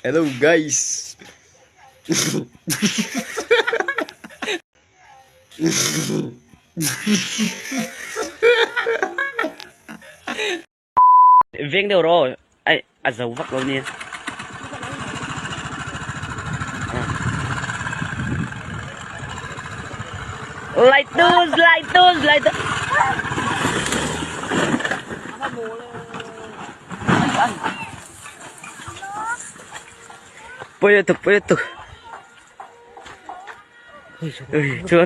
Hello guys. Viên đâu rồi? Ai, dấu vắt luôn nha. Lại tu. Puede tu. Xuống.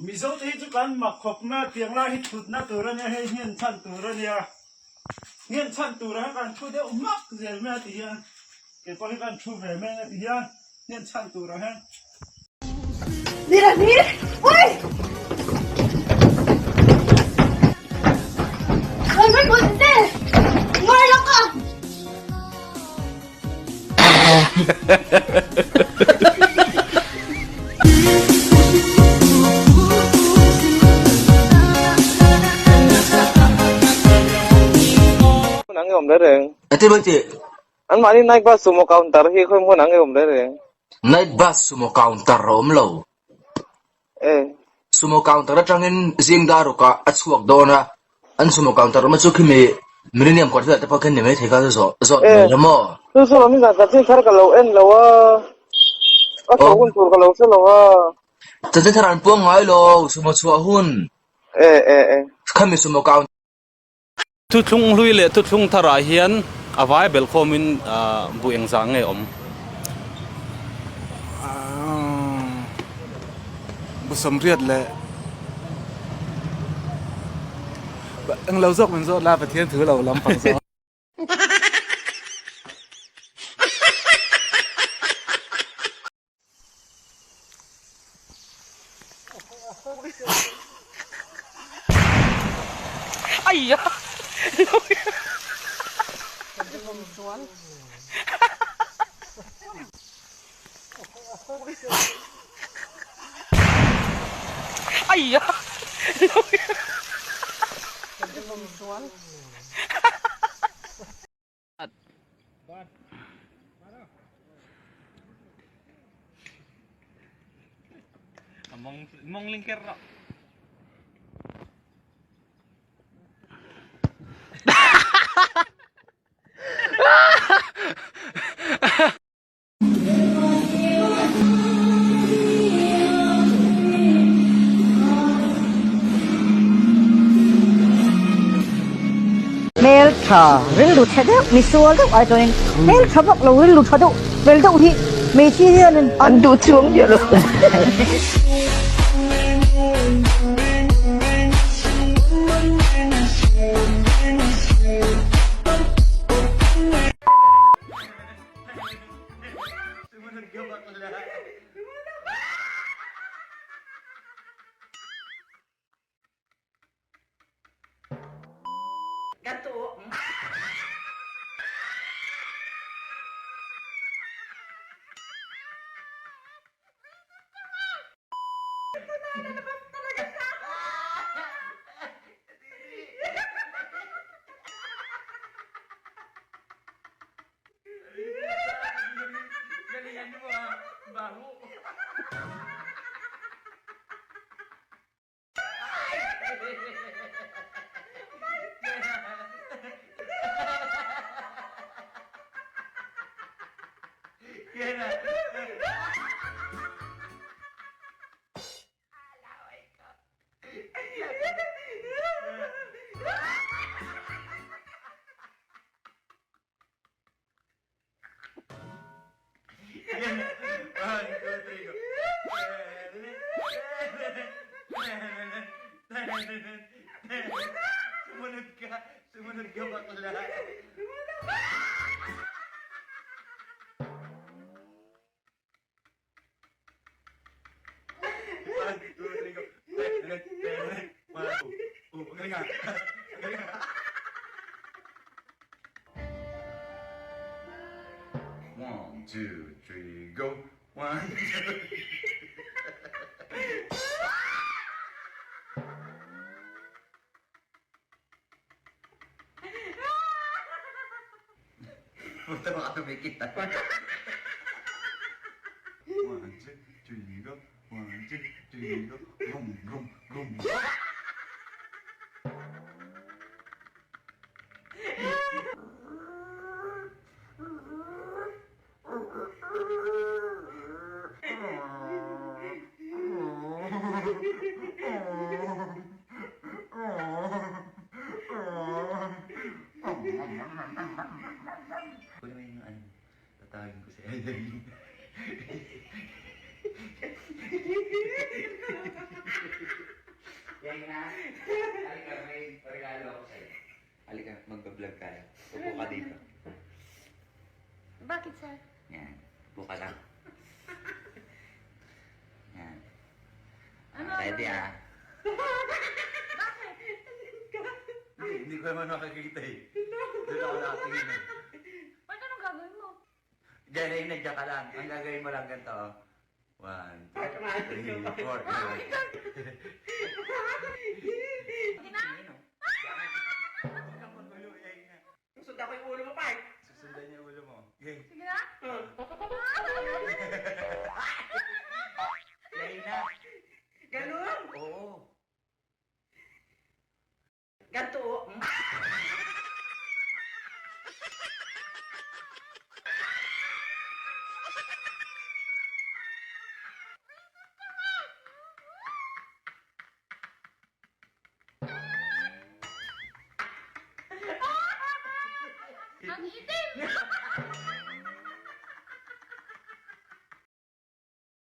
mizo thì chú căn mặc khóc na tiếng la hít thụt na từ ra nha hay hiền chăn từ ra nha hiền chăn từ ra căn chú đeo mắc gì mẹ thì cái con căn chú về mẹ thì hiền chăn từ ra ha đi ui con phải quên thế ngồi lắm à nangge om dereng. Ati bati. An mani naik bus sumo counter hi khoi mo nangge om dereng. Night bus sumo counter om lo. Sumo counter atangin zing daru ka at suwak dona. An sumo counter ma chu khimi millennium quarter ta pakan ni mai theka so me mo. Tu so mi ga tin thar ka lo en lo wa. A ko hun tur ka lo se lo wa. Tante tharan puang ngai lo sumo chua hun. Khami sumo counter tu chung lui le tu chung thara hian avai bel khomin bu eng zang nge om bu som riat le ang lo zok min zo la pathian thử lo lam pang zo ai ya ai ya mong lingker mel thar ril lu thada misual do ai toin mel thabak lo ril lu thado bel do hi me chi hian an du chuang je lo Sumunod ka bakla. One, two, three, go. One, two. Punta mo ka tumikita. 1, 2, 3, go. 1, 2, 3, go. Gum, gum, gum. Kunin mo yung ano, tatawagin ko si Edeline. Yan na. Halika, may regalo ako sa'yo. Halika, magbablog tayo. Upo ka dito. Bakit, sir? Yan, upo ka lang. Yan. Ano? Ready ah? Bakit? Hindi ko naman makakita eh. Doon ako nakatingin eh. Bakit anong gagawin mo? Diyan ay nandiyan ka lang. Ang gagawin mo lang ganito. 1, 2, 3, 4. Sige na? Susundan ko yung ulo mo, Park! Susundan niya yung ulo mo. Okay. Sige na? Play na. Ganun? Oo. Ganto,